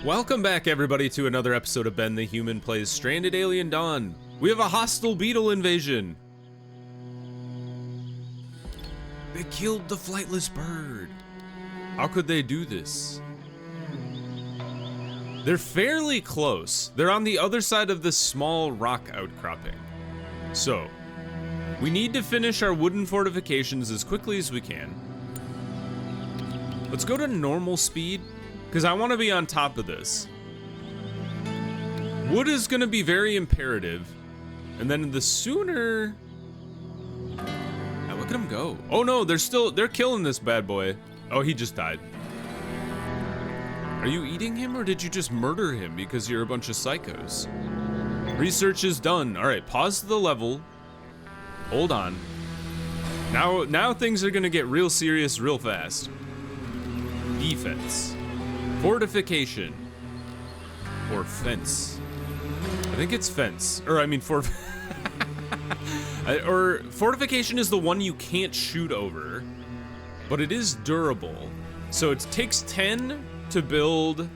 Welcome back, everybody, to another episode of Ben the Human Plays Stranded Alien Dawn. We have a hostile beetle invasion. They killed the flightless bird. How could they do this? They're fairly close. They're on the other side of this small rock outcropping. So, we need to finish our wooden fortifications as quickly as we can. Let's go to normal speed, because I want to be on top of this. Wood is going to be very imperative, and then the sooner... Look at them go. Oh no, they're killing this bad boy. Oh, he just died. Are you eating him, or did you just murder him because you're a bunch of psychos? Research is done. All right, pause the level. Hold on. Now things are gonna get real serious real fast. Defense. Fortification. Or fence. I think it's fence. Or I mean or fortification is the one you can't shoot over, but it is durable. So it takes 10 to build,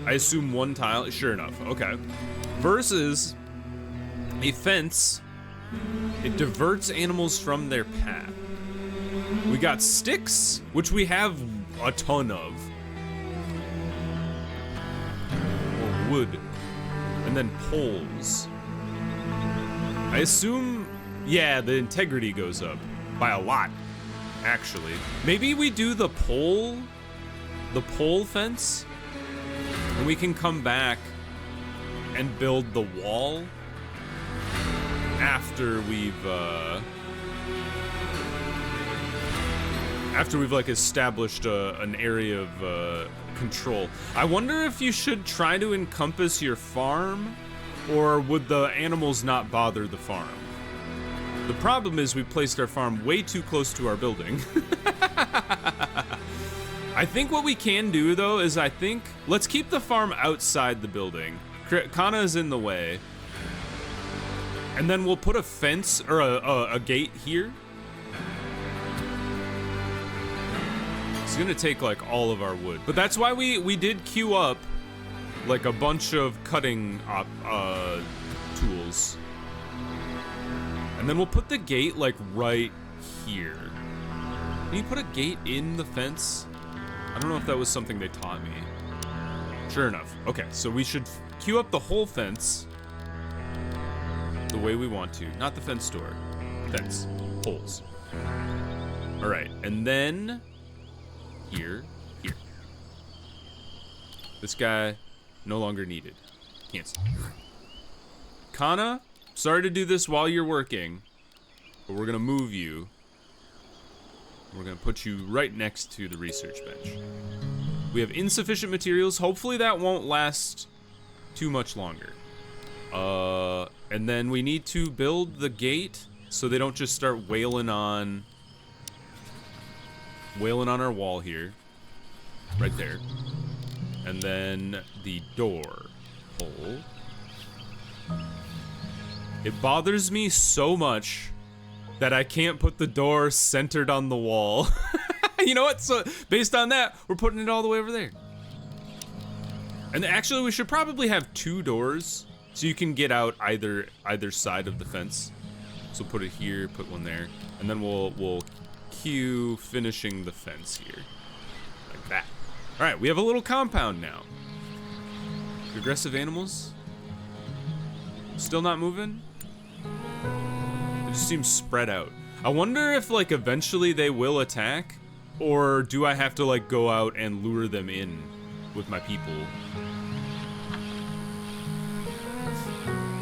I assume, one tile. Sure enough, okay. Versus a fence, it diverts animals from their path. We got sticks, which we have a ton of. Or wood. And then poles. I assume, yeah, the integrity goes up by a lot, actually. Maybe we do the pole fence, and we can come back and build the wall after we've like established an area of control. I wonder if you should try to encompass your farm, or would the animals not bother the farm? The problem is we placed our farm way too close to our building. I think what we can do, though, is let's keep the farm outside the building. Kana is in the way. And then we'll put a fence or a gate here. It's gonna take like all of our wood, but that's why we did queue up like a bunch of cutting tools. And then we'll put the gate like right here. Can you put a gate in the fence? I don't know if that was something they taught me. Sure enough. Okay, so we should queue up the whole fence the way we want to. Not the fence door. Fence. Holes. All right, and then here. This guy, no longer needed. Cancel. Kana, sorry to do this while you're working, but we're gonna move you. We're gonna put you right next to the research bench. We have insufficient materials. Hopefully that won't last too much longer. And then we need to build the gate so they don't just start wailing on our wall here. Right there. And then the door hole. It bothers me so much that I can't put the door centered on the wall. You know what? So based on that, we're putting it all the way over there. And actually, we should probably have 2 doors so you can get out either side of the fence. So put it here, put one there, and then we'll queue finishing the fence here, like that. All right, we have a little compound now. Aggressive animals. Still not moving? It just seems spread out. I wonder if like eventually they will attack, or do I have to like go out and lure them in with my people?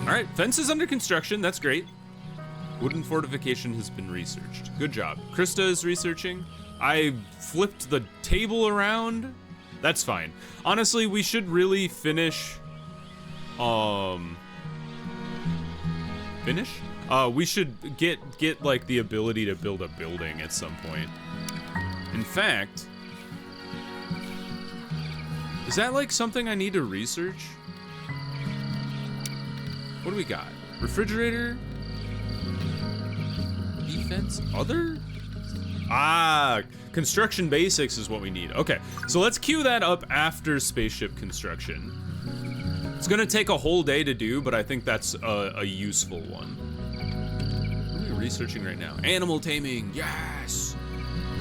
All right, fence is under construction. That's great. Wooden fortification has been researched. Good job. Krista is researching. I flipped the table around. That's fine. Honestly, we should really finish. We should get like the ability to build a building at some point. In fact, is that like something I need to research? What do we got? Refrigerator? Defense? Other? Ah, Construction basics is what we need. Okay, so let's queue that up after spaceship construction. It's gonna take a whole day to do, but I think that's a useful one. What are we researching right now? Animal taming, yes!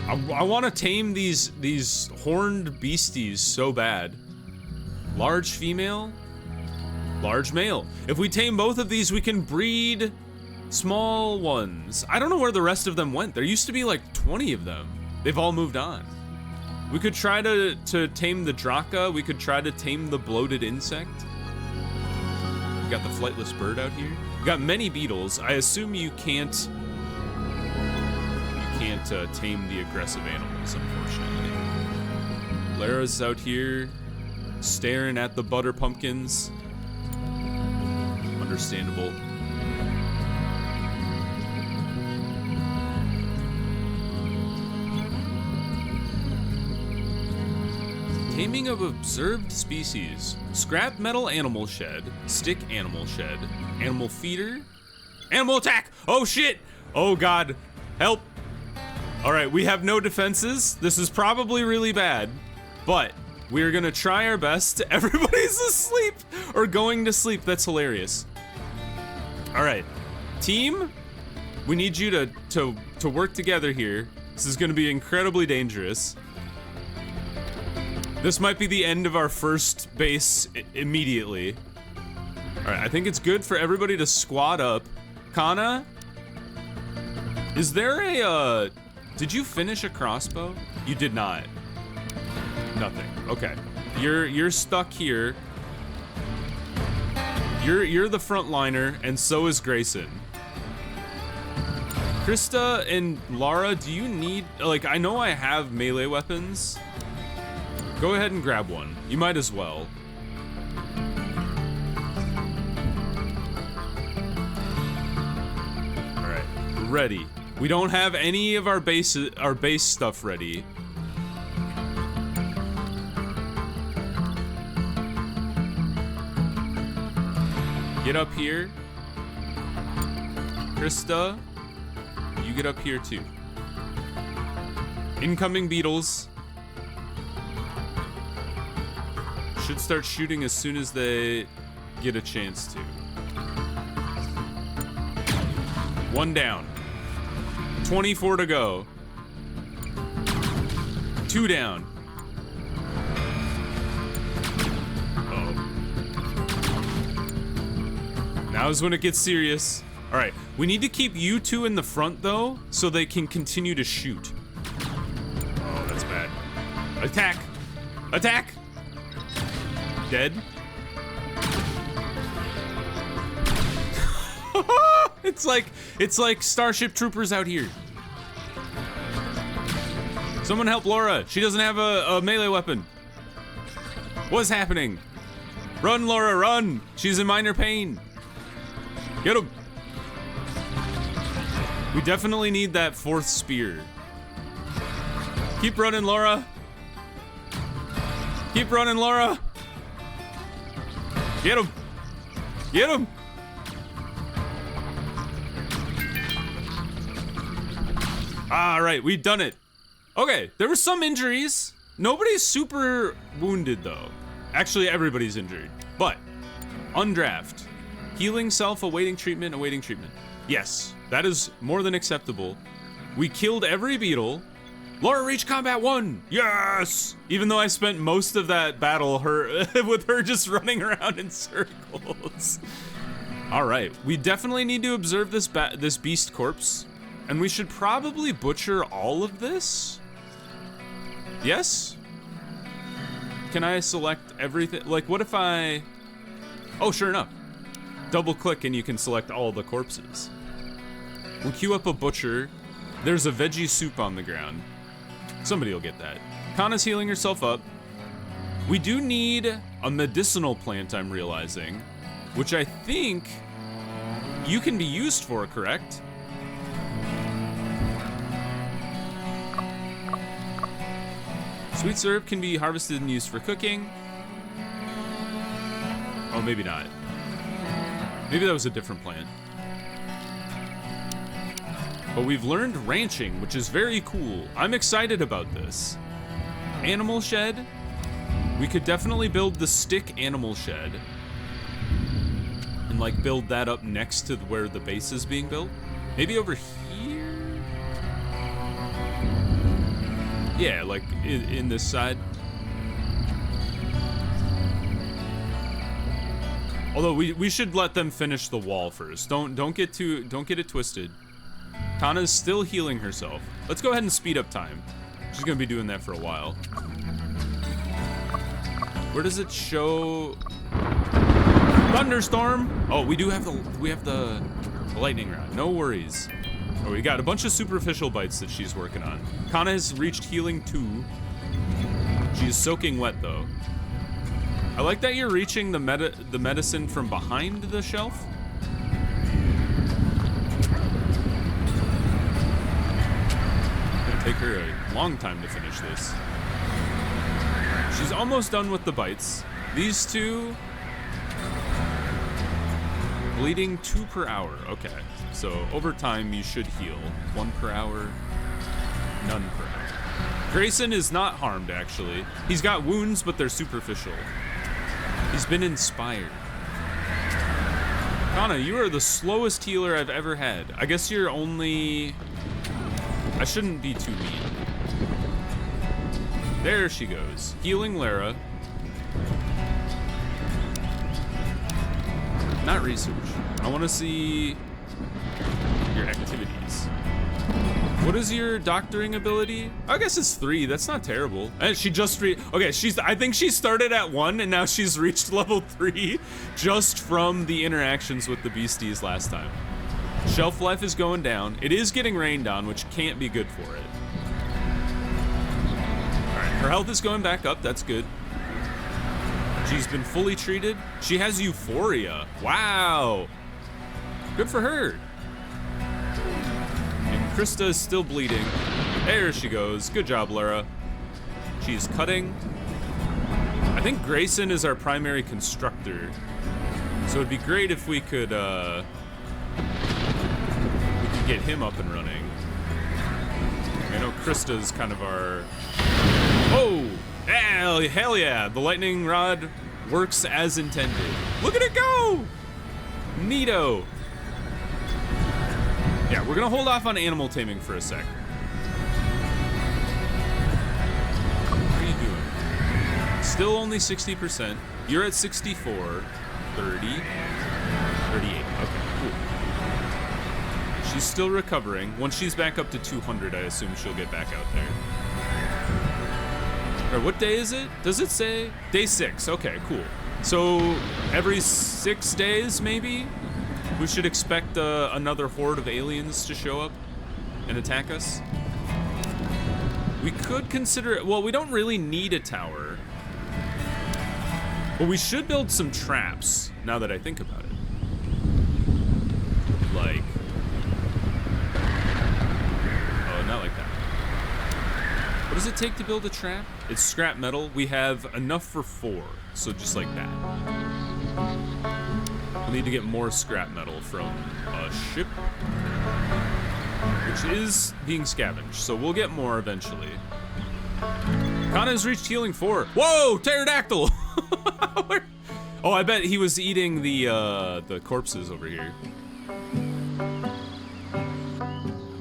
I wanna tame these horned beasties so bad. Large female, large male. If we tame both of these, we can breed small ones. I don't know where the rest of them went. There used to be like 20 of them. They've all moved on. We could try to tame the Draka. We could try to tame the bloated insect. We got the flightless bird out here. We got many beetles. I assume you can't tame the aggressive animals, unfortunately. Lara's out here staring at the butter pumpkins. Understandable. Taming of observed species. Scrap metal animal shed. Stick animal shed. Animal feeder. Animal attack! Oh shit! Oh god. Help! Alright, we have no defenses. This is probably really bad. But we're gonna try our best. Everybody's asleep! Or going to sleep. That's hilarious. Alright. Team, we need you to work together here. This is gonna be incredibly dangerous. This might be the end of our first base immediately. All right, I think it's good for everybody to squad up. Kana, is there a, did you finish a crossbow? You did not. Nothing, okay. You're stuck here. You're the frontliner, and so is Grayson. Krista and Lara, do you need, like, I know I have melee weapons. Go ahead and grab one. You might as well. All right, we're ready. We don't have any of our base stuff ready. Get up here. Krista, you get up here too. Incoming beetles. Should start shooting as soon as they get a chance to. One down. 24 to go. 2 down. Uh-oh. Now is when it gets serious. All right, we need to keep you two in the front though, so they can continue to shoot. Oh, that's bad. Attack! Attack! Dead. it's like Starship Troopers out here. Someone help Laura. She doesn't have a melee weapon. What's happening? Run, Laura, run. She's in minor pain. Get him. We definitely need that 4th spear. Keep running, Laura. Keep running, Laura. Get him! Get him! Alright, we've done it. Okay, there were some injuries. Nobody's super wounded though. Actually, everybody's injured. But, undraft. Healing self, awaiting treatment, awaiting treatment. Yes, that is more than acceptable. We killed every beetle. Laura reached combat 1! Yes! Even though I spent most of that battle with her just running around in circles. All right, we definitely need to observe this beast corpse, and we should probably butcher all of this. Yes? Can I select everything? Like, what if I... Oh, sure enough. Double click and you can select all the corpses. We'll queue up a butcher. There's a veggie soup on the ground. Somebody will get that. Kana's healing herself up. We do need a medicinal plant, I'm realizing, which I think you can be used for, correct? Sweet syrup can be harvested and used for cooking. Oh, maybe not. Maybe that was a different plant. But we've learned ranching, which is very cool. I'm excited about this. Animal shed. We could definitely build the stick animal shed. And like build that up next to where the base is being built. Maybe over here? Yeah, like in this side. Although we should let them finish the wall first. Don't get it twisted. Kana's still healing herself. Let's go ahead and speed up time. She's gonna be doing that for a while. Where does it show thunderstorm? Oh, we have the lightning rod. No worries. Oh, we got a bunch of superficial bites that she's working on. Kana has reached healing 2. She's soaking wet though. I like that you're reaching the medicine from behind the shelf. It'll take her a long time to finish this. She's almost done with the bites. These two bleeding 2 per hour. Okay, so over time you should heal 1 per hour, none per hour. Grayson is not harmed actually. He's got wounds, but they're superficial. He's been inspired. Kana, you are the slowest healer I've ever had. I guess you're only... I shouldn't be too mean. There she goes. Healing Lara. Not research. I want to see your activities. What is your doctoring ability? I guess it's 3. That's not terrible. And she just okay, I think she started at 1 and now she's reached level 3 just from the interactions with the beasties last time. Shelf life is going down. It is getting rained on, which can't be good for it. All right, her health is going back up. That's good. She's been fully treated. She has euphoria. Wow. Good for her. Krista is still bleeding. There she goes. Good job, Lara. She's cutting. I think Grayson is our primary constructor. So it'd be great if we could get him up and running. I know Krista's kind of our... Oh! Hell yeah! The lightning rod works as intended. Look at it go! Neato. Yeah, we're gonna hold off on animal taming for a sec. How are you doing? Still only 60%. You're at 64, 30, 38. Okay, cool. She's still recovering. Once she's back up to 200, I assume she'll get back out there. All right, what day is it? Does it say? Day 6. Okay, cool. So every 6 days, maybe? We should expect another horde of aliens to show up and attack us. We could consider it. Well, we don't really need a tower. But we should build some traps, now that I think about it. Like... Oh, not like that. What does it take to build a trap? It's scrap metal. We have enough for 4, so just like that. We'll need to get more scrap metal from a ship, which is being scavenged, so we'll get more eventually. Kana's reached healing 4. Whoa, pterodactyl! Oh, I bet he was eating the corpses over here.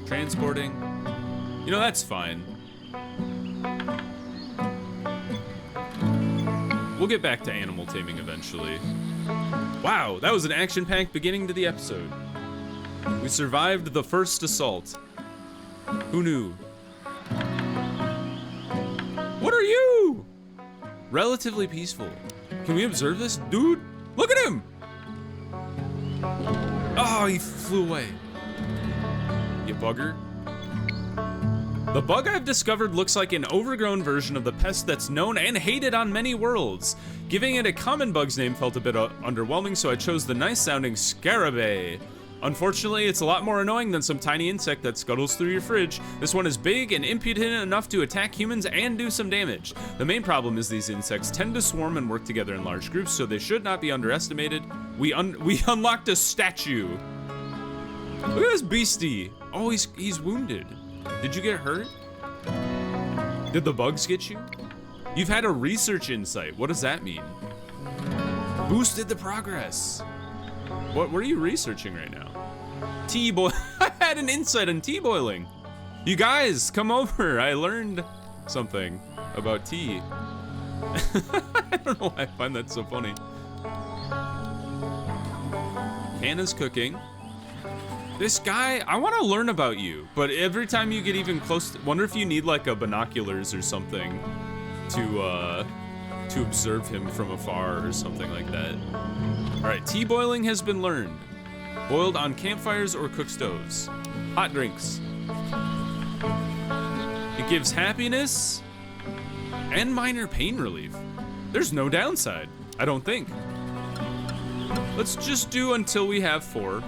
Transporting. You know, that's fine. We'll get back to animal taming eventually. Wow, that was an action-packed beginning to the episode. We survived the first assault. Who knew? What are you? Relatively peaceful. Can we observe this? Dude, look at him! Oh, he flew away. You bugger. The bug I've discovered looks like an overgrown version of the pest that's known and hated on many worlds. Giving it a common bug's name felt a bit underwhelming, so I chose the nice-sounding scarabée. Unfortunately, it's a lot more annoying than some tiny insect that scuttles through your fridge. This one is big and impudent enough to attack humans and do some damage. The main problem is these insects tend to swarm and work together in large groups, so they should not be underestimated. We unlocked a statue. Look at this beastie. Oh, he's wounded. Did you get hurt? Did the bugs get you? You've had a research insight. What does that mean? Boosted the progress. What are you researching right now? Tea boil. I had an insight on tea boiling. You guys, come over. I learned something about tea. I don't know why I find that so funny. Hannah's cooking. This guy, I want to learn about you, but every time you get even close, wonder if you need like a binoculars or something to observe him from afar or something like that. All right, tea boiling has been learned. Boiled on campfires or cook stoves. Hot drinks. It gives happiness and minor pain relief. There's no downside, I don't think. Let's just do until we have 4.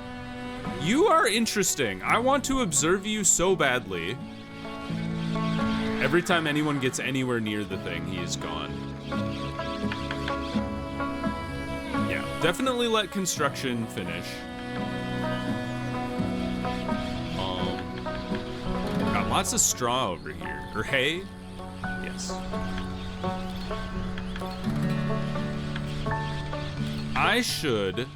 You are interesting. I want to observe you so badly. Every time anyone gets anywhere near the thing, he is gone. Yeah, definitely let construction finish. Got lots of straw over here. Or hay? Yes. I should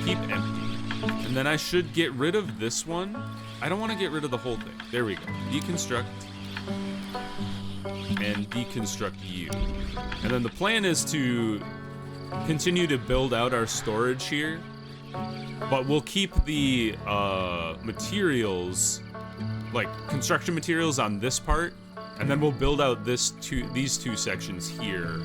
keep empty. And then I should get rid of this one. I don't want to get rid of the whole thing. There we go. Deconstruct. And deconstruct you. And then the plan is to continue to build out our storage here. But we'll keep the materials, like construction materials on this part. And then we'll build out these two sections here.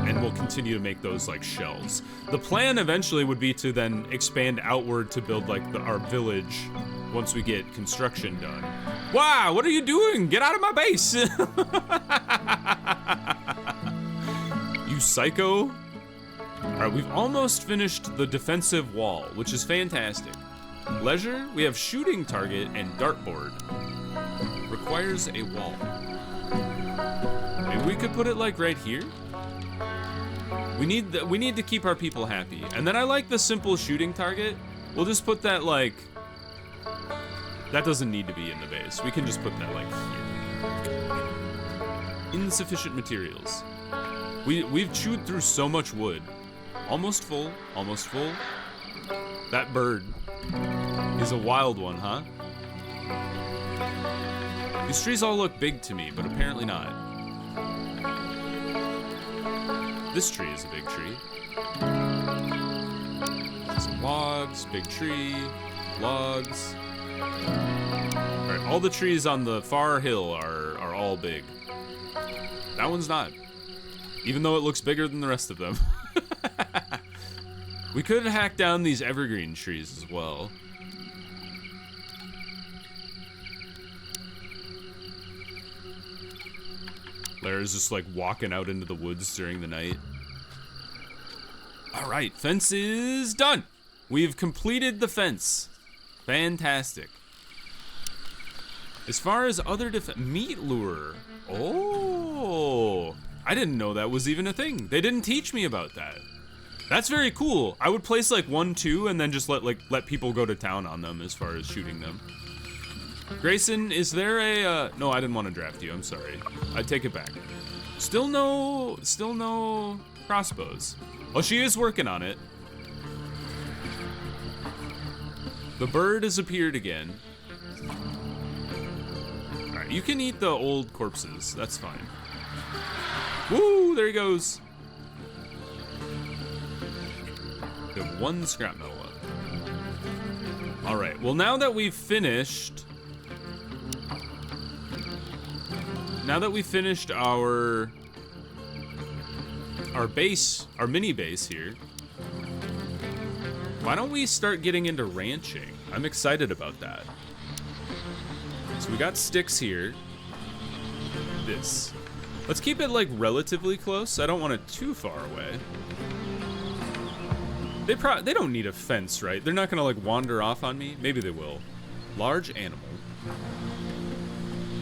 And we'll continue to make those like shelves. The plan eventually would be to then expand outward to build like our village once we get construction done. Wow, what are you doing? Get out of my base! You psycho. All right, we've almost finished the defensive wall, which is fantastic. Leisure, we have shooting target and dartboard. Requires a wall. Maybe we could put it like right here. We need to keep our people happy. And then I like the simple shooting target. We'll just put that like, that doesn't need to be in the base. We can just put that like here. Insufficient materials. We've chewed through so much wood. Almost full, almost full. That bird is a wild one, huh? These trees all look big to me, but apparently not. This tree is a big tree. Some logs, big tree, logs. All right, all the trees on the far hill are all big. That one's not, even though it looks bigger than the rest of them. We could hack down these evergreen trees as well. Lara's just like walking out into the woods during the night. All right, fence is done. We've completed the fence. Fantastic. As far as other meat lure. Oh, I didn't know that was even a thing. They didn't teach me about that. That's very cool. I would place like 1, 2, and then just let people go to town on them as far as shooting them. Grayson, is there a, no, I didn't want to draft you, I'm sorry. I take it back. Still no crossbows. Oh, she is working on it. The bird has appeared again. All right, you can eat the old corpses, that's fine. Woo, there he goes. We have 1 scrap metal left. All right, well now that we've finished, our base, our mini base here, why don't we start getting into ranching? I'm excited about that. So we got sticks here. This. Let's keep it like relatively close. I don't want it too far away. They don't need a fence, right? They're not gonna like wander off on me. Maybe they will. Large animal.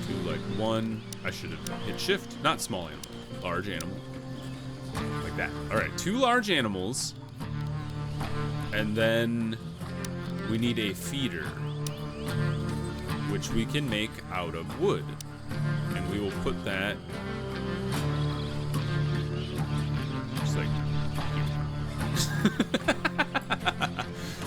2, like 1. I should have hit shift, not small animal. Large animal. Like that. All right, 2 large animals. And then we need a feeder, which we can make out of wood. And we will put that just like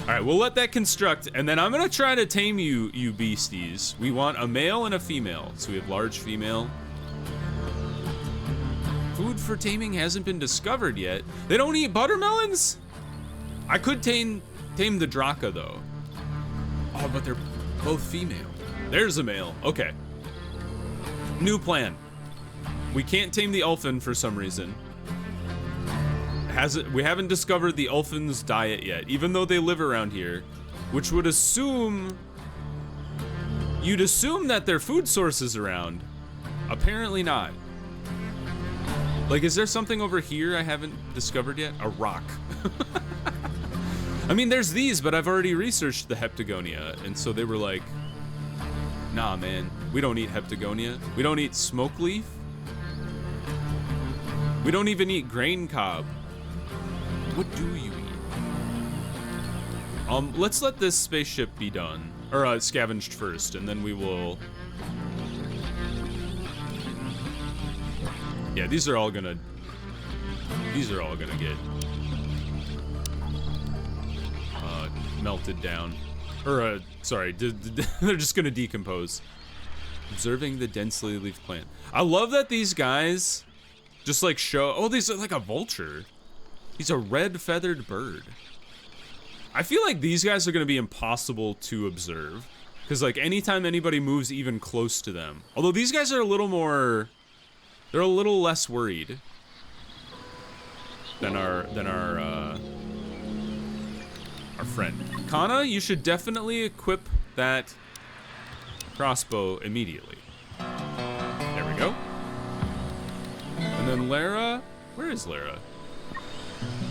all right, we'll let that construct, and then I'm gonna try to tame you beasties. We want a male and a female, so we have large female. Food for taming hasn't been discovered yet. They don't eat buttermelons? I could tame the Draka though. Oh, but they're both female. There's a male. Okay. New plan. We can't tame the Elfin for some reason. We haven't discovered the Elfin's diet yet, even though they live around here, which would assume you'd assume that their food source is around. Apparently not. Like, is there something over here I haven't discovered yet? A rock. I mean, there's these, but I've already researched the Heptagonia, and so they were like, nah, man, we don't eat Heptagonia. We don't eat smoke leaf. We don't even eat grain cob. What do you eat? Let's let this spaceship be done, or scavenged first, and then we will. Yeah, these are all gonna get melted down, or sorry, they're just gonna decompose. Observing the densely leafed plant. I love that these guys just like show. Oh, these are like a vulture. He's a red feathered bird. I feel like these guys are gonna be impossible to observe, because like anytime anybody moves even close to them, although these guys are a little more, they're a little less worried than our friend. Kana, you should definitely equip that crossbow immediately. There we go. And then Lara, where is Lara?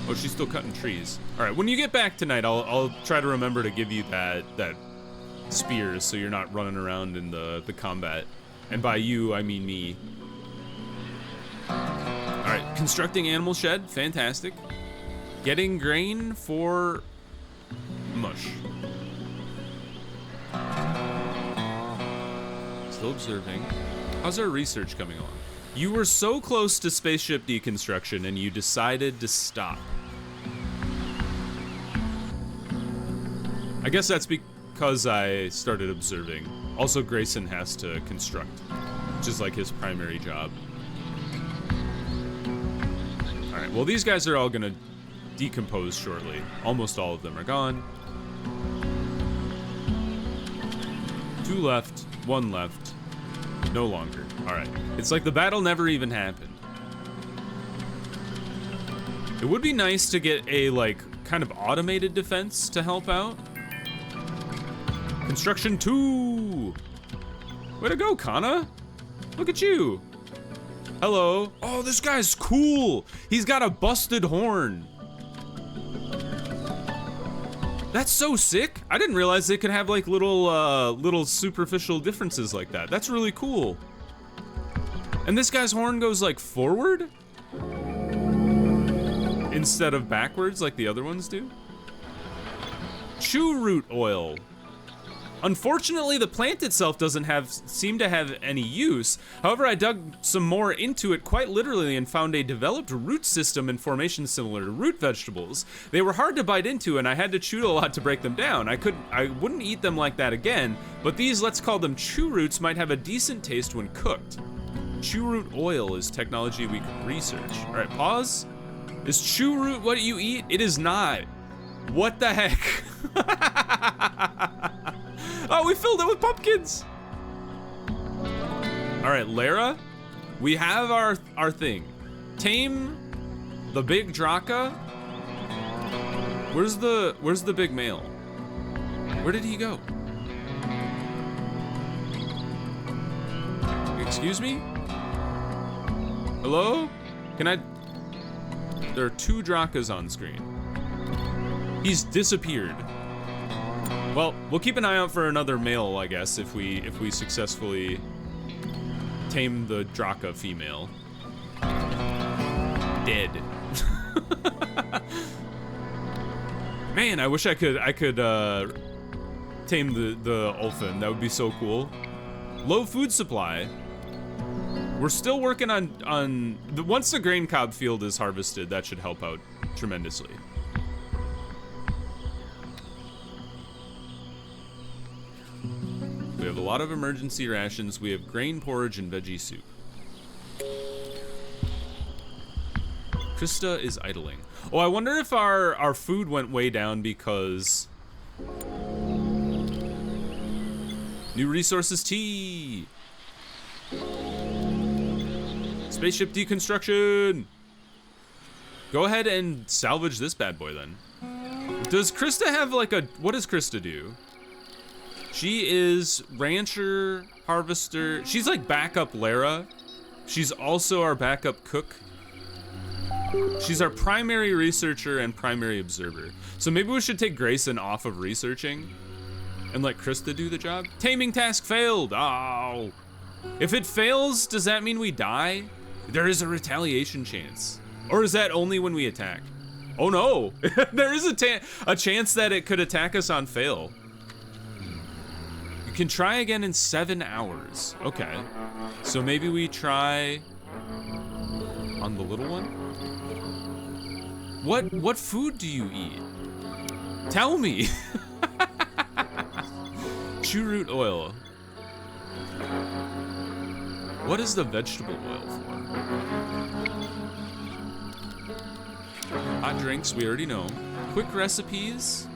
Oh, she's still cutting trees. All right, when you get back tonight, I'll try to remember to give you that spear, so you're not running around in the combat. And by you, I mean me. All right, constructing animal shed, fantastic. Getting grain for mush. Still observing. How's our research coming along? You were so close to spaceship deconstruction and you decided to stop. I guess that's because I started observing. Also, Grayson has to construct, which is like his primary job. All right, well, these guys are all gonna decompose shortly. Almost all of them are gone. 2 left, 1 left. No longer. All right. It's like the battle never even happened. It would be nice to get a, like, kind of automated defense to help out. Construction 2! Way to go, Kana! Look at you! Hello. Oh, this guy's cool! He's got a busted horn. That's so sick. I didn't realize they could have like little superficial differences like that. That's really cool. And this guy's horn goes like forward instead of backwards like the other ones do. Chew root oil. Unfortunately, the plant itself doesn't seem to have any use. However, I dug some more into it quite literally and found a developed root system and formation similar to root vegetables. They were hard to bite into and I had to chew a lot to break them down. I wouldn't eat them like that again, but these, let's call them chew roots, might have a decent taste when cooked. Chew root oil is technology we could research. All right, pause. Is chew root what you eat? It is not. What the heck? Oh, we filled it with pumpkins. All right, Lara, we have our thing. Tame the big Draka. Where's the big male? Where did he go? Excuse me? Hello? There are 2 Drakas on screen. He's disappeared. Well, we'll keep an eye out for another male, I guess, if we successfully tame the Draka female. Dead. Man, I wish I could tame the Ulfin. That would be so cool. Low food supply. We're still working on once the grain cob field is harvested, that should help out tremendously. We have a lot of emergency rations. We have grain porridge and veggie soup. Krista is idling. Oh, I wonder if our food went way down because new resources tea. Spaceship deconstruction. Go ahead and salvage this bad boy then. Does Krista have like a, what does Krista do? She is rancher, harvester. She's like backup Lara. She's also our backup cook. She's our primary researcher and primary observer. So maybe we should take Grayson off of researching and let Krista do the job. Taming task failed. Oh. If it fails, does that mean we die? There is a retaliation chance. Or is that only when we attack? Oh no, there is a chance that it could attack us on fail. You can try again in 7 hours. Okay, so maybe we try on the little one? What food do you eat? Tell me. Chew root oil. What is the vegetable oil for? Hot drinks, we already know. Quick recipes.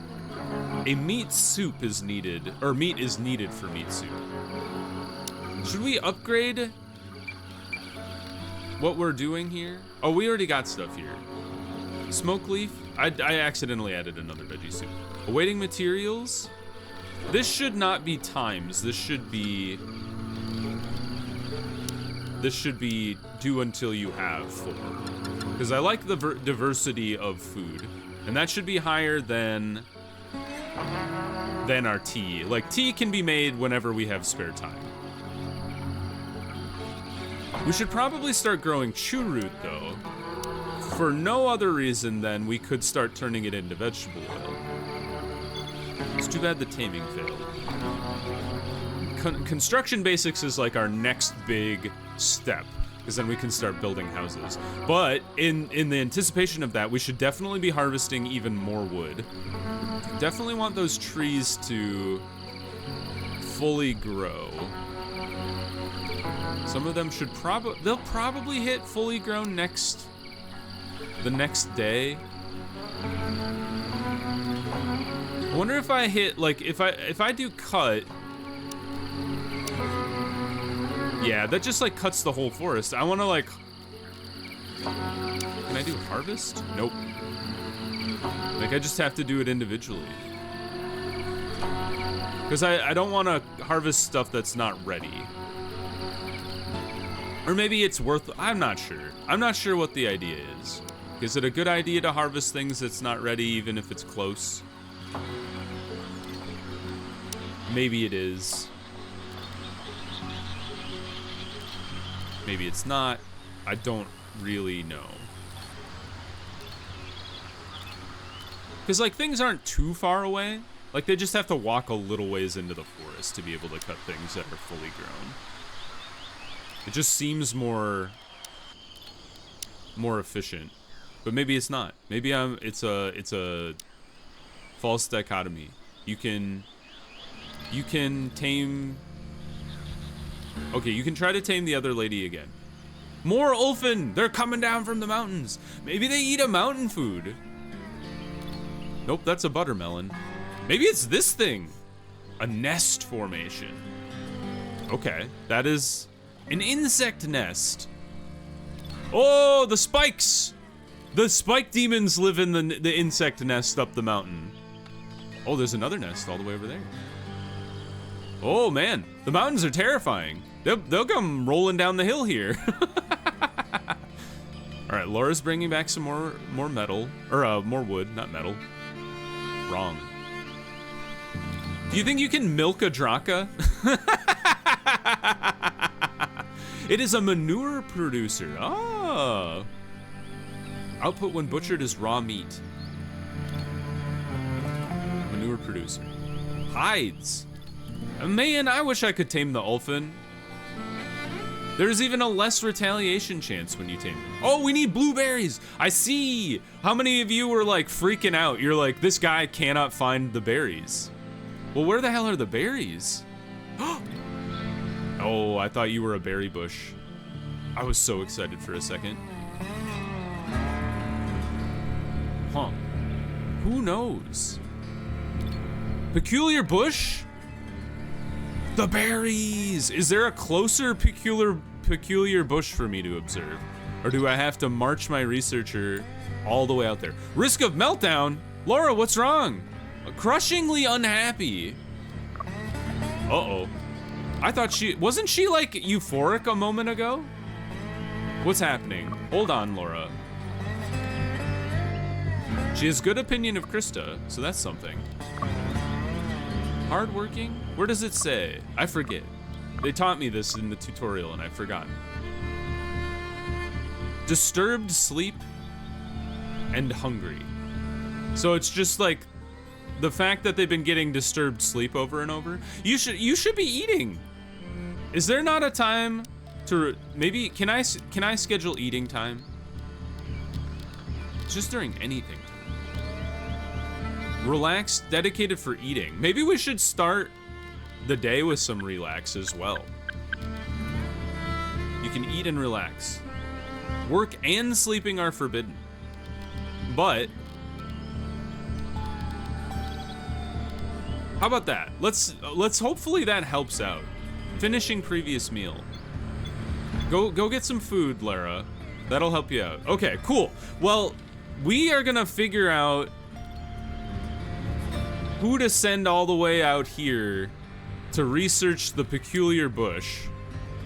A meat soup is needed, or meat is needed for meat soup. Should we upgrade what we're doing here? Oh, we already got stuff here. Smoke leaf. I accidentally added another veggie soup. Awaiting materials. This should not be times. This should be do until you have 4. Because I like the diversity of food. And that should be higher than our tea. Like, tea can be made whenever we have spare time. We should probably start growing chew root, though. For no other reason than we could start turning it into vegetable oil. It's too bad the taming failed. Construction basics is like our next big step, because then we can start building houses. But in the anticipation of that, we should definitely be harvesting even more wood. Definitely want those trees to fully grow. Some of them should they'll probably hit fully grown the next day. I wonder if I hit, like, if I do cut. Yeah, that just like cuts the whole forest. I want to like, can I do harvest? Nope. Like, I just have to do it individually. Because I don't want to harvest stuff that's not ready. Or maybe it's worth, I'm not sure. I'm not sure what the idea is. Is it a good idea to harvest things that's not ready even if it's close? Maybe it is. Maybe it's not. I don't really know. Because, like, things aren't too far away. Like, they just have to walk a little ways into the forest to be able to cut things that are fully grown. It just seems more efficient. But maybe it's not. Maybe it's a false dichotomy. You can tame. Okay, you can try to tame the other lady again. More Ulfin! They're coming down from the mountains. Maybe they eat a mountain food. Nope, that's a buttermelon. Maybe it's this thing. A nest formation. Okay, that is an insect nest. Oh, the spikes! The spike demons live in the insect nest up the mountain. Oh, there's another nest all the way over there. Oh man, the mountains are terrifying. They'll come rolling down the hill here. All right, Laura's bringing back some more metal, or more wood, not metal. Wrong. Do you think you can milk a Draka? It is a manure producer. Oh. Output when butchered is raw meat. producer. Hides. Man, I wish I could tame the Ulfin. There's even a less retaliation chance when you tame them. Oh, we need blueberries. I see. How many of you were like freaking out? You're like, this guy cannot find the berries. Well, where the hell are the berries? Oh, I thought you were a berry bush. I was so excited for a second. Huh. Who knows? Peculiar bush? The berries! Is there a closer peculiar bush for me to observe? Or do I have to march my researcher all the way out there? Risk of meltdown? Laura, what's wrong? Crushingly unhappy. Uh-oh. I thought wasn't she like euphoric a moment ago? What's happening? Hold on, Laura. She has good opinion of Krista, so that's something. Hardworking? Where does it say? I forget. They taught me this in the tutorial and I've forgotten. Disturbed sleep and hungry. So it's just like the fact that they've been getting disturbed sleep over and over. You should be eating. Is there not a time to maybe can I schedule eating time? Just during anything. Relax, dedicated for eating. Maybe we should start the day with some relax as well. You can eat and relax. Work and sleeping are forbidden. But how about that? Let's hopefully that helps out. Finishing previous meal. Go get some food, Lara. That'll help you out. Okay, cool. Well, we are gonna figure out who to send all the way out here to research the peculiar bush.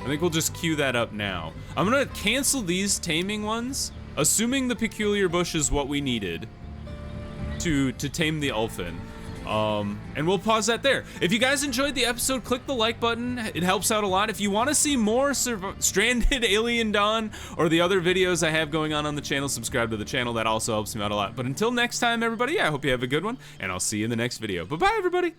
I think we'll just queue that up now. I'm gonna cancel these taming ones, assuming the peculiar bush is what we needed to tame the Ulfin. And we'll pause that there. If you guys enjoyed the episode, click the like button. It helps out a lot. If you want to see more Stranded Alien Dawn or the other videos I have going on the channel, subscribe to the channel. That also helps me out a lot. But until next time, everybody, I hope you have a good one, and I'll see you in the next video. Bye-bye, everybody.